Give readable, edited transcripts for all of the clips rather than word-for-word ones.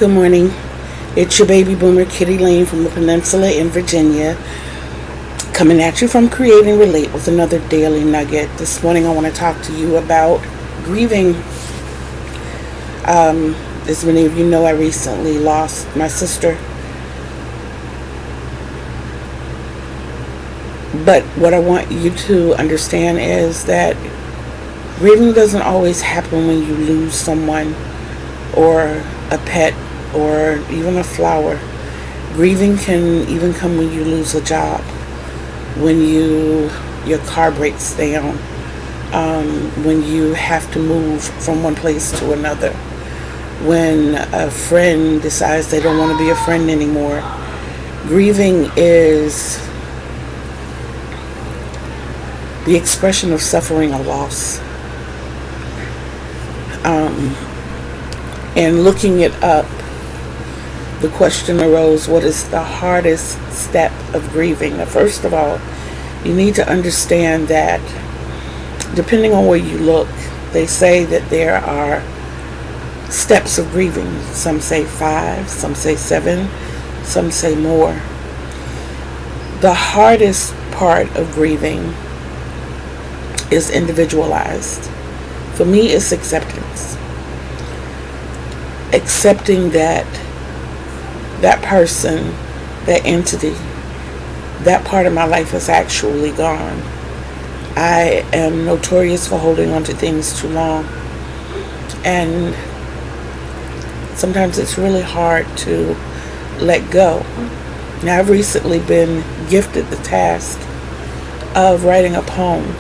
Good morning. It's your baby boomer Kitty Lane from the Peninsula in Virginia, coming at you from Create and Relate with another daily nugget. This morning I want to talk to you about grieving. As many of you know, I recently lost my sister. But what I want you to understand is that grieving doesn't always happen when you lose someone or a pet or even a flower. Grieving can even come when you lose a job, when your car breaks down, when you have to move from one place to another, when a friend decides they don't want to be a friend anymore. Grieving is the expression of suffering a loss. And looking it up, the question arose, what is the hardest step of grieving? Now, first of all, you need to understand that depending on where you look, they say that there are steps of grieving. Some say 5, some say 7, some say more. The hardest part of grieving is individualized. For me, it's acceptance. Accepting that person, that entity, that part of my life is actually gone. I am notorious for holding on to things too long. And sometimes it's really hard to let go. Now, I've recently been gifted the task of writing a poem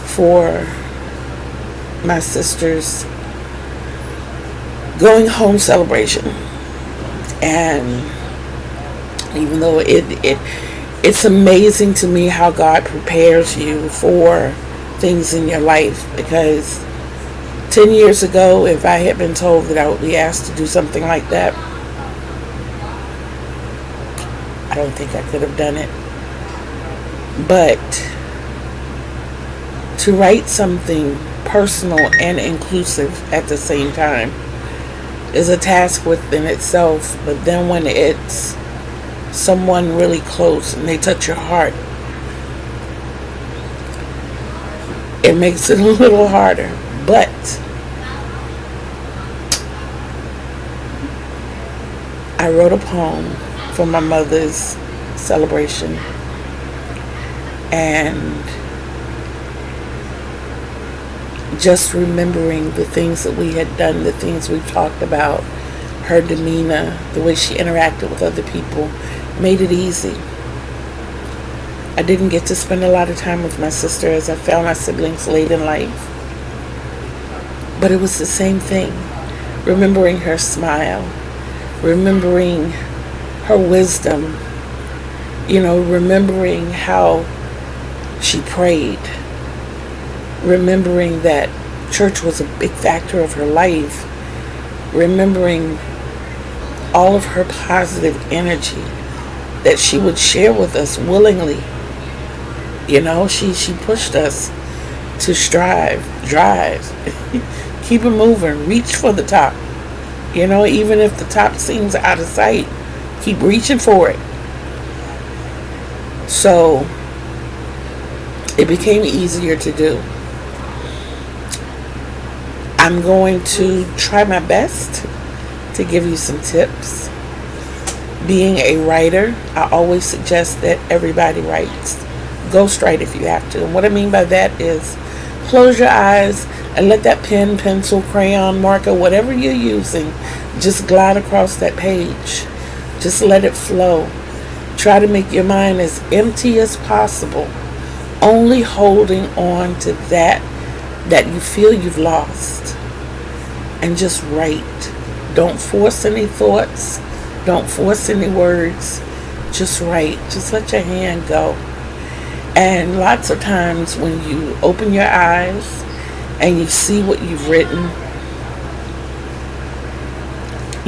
for my sister's going home celebration. And even though it's amazing to me how God prepares you for things in your life, because 10 years ago, if I had been told that I would be asked to do something like that, I don't think I could have done it. But to write something personal and inclusive at the same time is a task within itself. But then when it's someone really close and they touch your heart, it makes it a little harder. But I wrote a poem for my mother's celebration, and just remembering the things that we had done, the things we talked about, her demeanor, the way she interacted with other people, made it easy. I didn't get to spend a lot of time with my sister, as I found my siblings late in life. But it was the same thing. Remembering her smile, remembering her wisdom, remembering how she prayed, remembering that church was a big factor of her life, remembering all of her positive energy that she would share with us willingly. She pushed us to strive, drive, keep it moving, reach for the top. Even if the top seems out of sight, keep reaching for it. So it became easier to do. I'm going to try my best to give you some tips. Being a writer, I always suggest that everybody writes. Ghostwrite if you have to. And what I mean by that is close your eyes and let that pen, pencil, crayon, marker, whatever you're using, just glide across that page. Just let it flow. Try to make your mind as empty as possible, only holding on to that you feel you've lost, and just write. Don't force any thoughts. Don't force any words. Just write. Just let your hand go. And lots of times when you open your eyes and you see what you've written,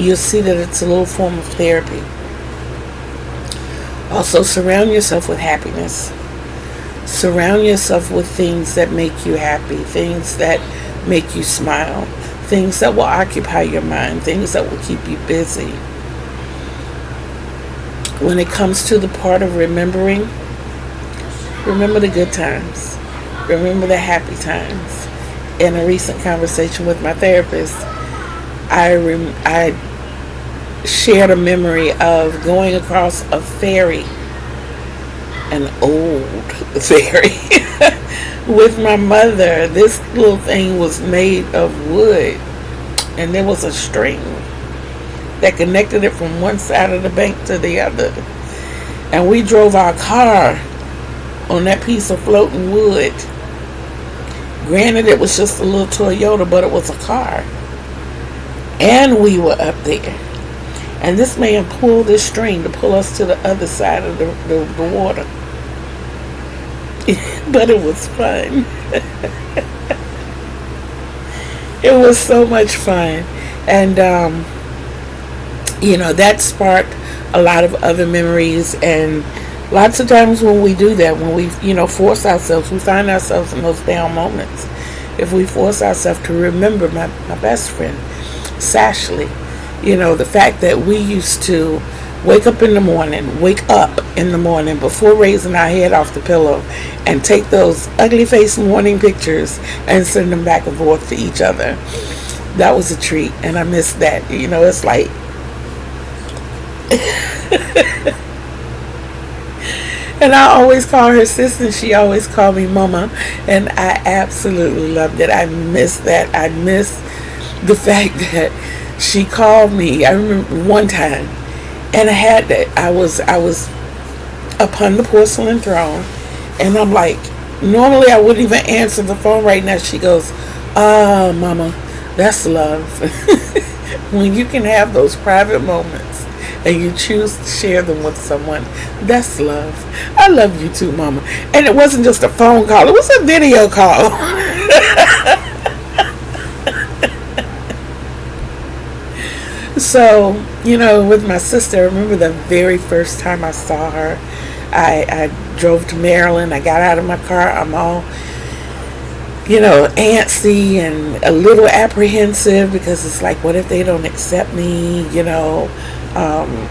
you'll see that it's a little form of therapy. Also, surround yourself with happiness. Surround yourself with things that make you happy, things that make you smile, things that will occupy your mind, things that will keep you busy. When it comes to the part of remembering, remember the good times. Remember the happy times. In a recent conversation with my therapist, I shared a memory of going across a ferry, an old ferry, with my mother. This little thing was made of wood, and there was a string that connected it from one side of the bank to the other. And we drove our car on that piece of floating wood. Granted, it was just a little Toyota, but it was a car. And we were up there. And this man pulled this string to pull us to the other side of the water. But it was fun. It was so much fun. And, that sparked a lot of other memories. And lots of times when we do that, when we, force ourselves, we find ourselves in those down moments. If we force ourselves to remember my best friend, Sashley, the fact that we used to wake up in the morning before raising our head off the pillow and take those ugly face morning pictures and send them back and forth to each other. That was a treat, and I miss that. It's like and I always call her sis, and she always called me mama, and I absolutely loved it. I miss that. I miss the fact that she called me. I remember one time, and I was upon the porcelain throne, and I'm like, normally I wouldn't even answer the phone right now. She goes, mama, that's love. When you can have those private moments and you choose to share them with someone, that's love. I love you too, mama. And it wasn't just a phone call, it was a video call. So, with my sister, I remember the very first time I saw her. I drove to Maryland. I got out of my car. I'm all, antsy and a little apprehensive, because it's like, what if they don't accept me?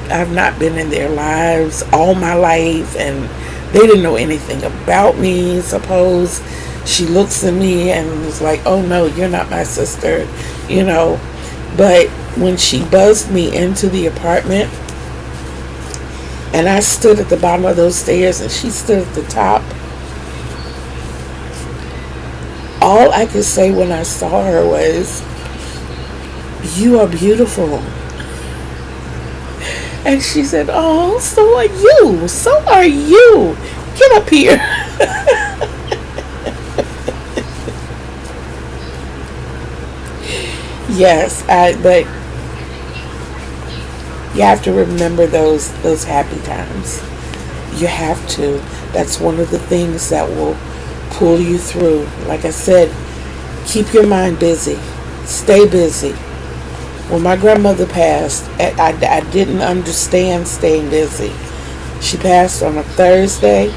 I've not been in their lives all my life, and they didn't know anything about me. Suppose she looks at me and was like, oh no, you're not my sister, But when she buzzed me into the apartment, and I stood at the bottom of those stairs and she stood at the top, all I could say when I saw her was, you are beautiful. And she said, oh, so are you. So are you. Get up here. Yes, but you have to remember those happy times. You have to. That's one of the things that will pull you through. Like I said, keep your mind busy. Stay busy. When my grandmother passed, I didn't understand staying busy. She passed on a Thursday.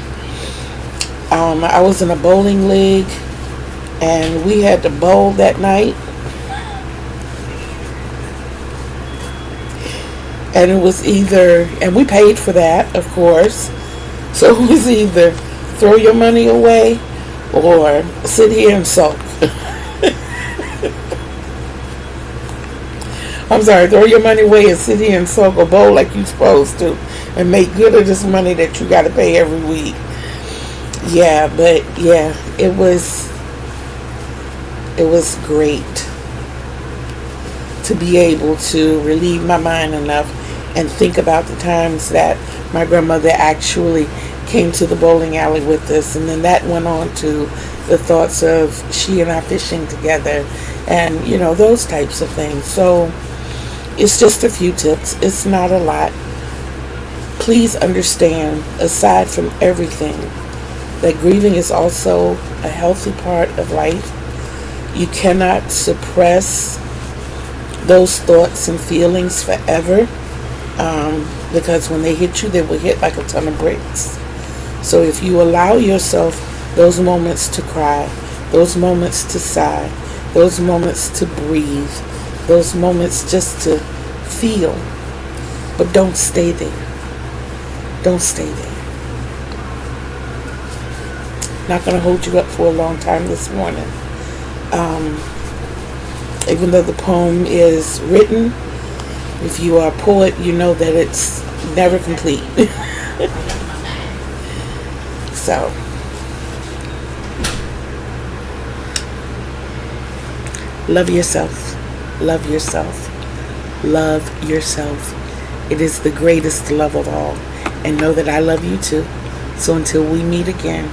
I was in a bowling league, and we had to bowl that night. And it was either, and we paid for that, of course. So it was either throw your money away or sit here and sulk. I'm sorry, throw your money away and sit here and sulk or bowl like you're supposed to, and make good of this money that you got to pay every week. Yeah, but yeah, it was great to be able to relieve my mind enough and think about the times that my grandmother actually came to the bowling alley with us, and then that went on to the thoughts of she and I fishing together, and those types of things. So it's just a few tips. It's not a lot. Please understand, aside from everything, that grieving is also a healthy part of life. You cannot suppress those thoughts and feelings forever, because when they hit you, they will hit like a ton of bricks. So if you allow yourself those moments to cry, those moments to sigh, those moments to breathe, those moments just to feel. But don't stay there. Don't stay there. Not going to hold you up for a long time this morning. Even though the poem is written, if you are a poet, you know that it's never complete. So, love yourself. Love yourself. Love yourself. It is the greatest love of all. And know that I love you too. So until we meet again,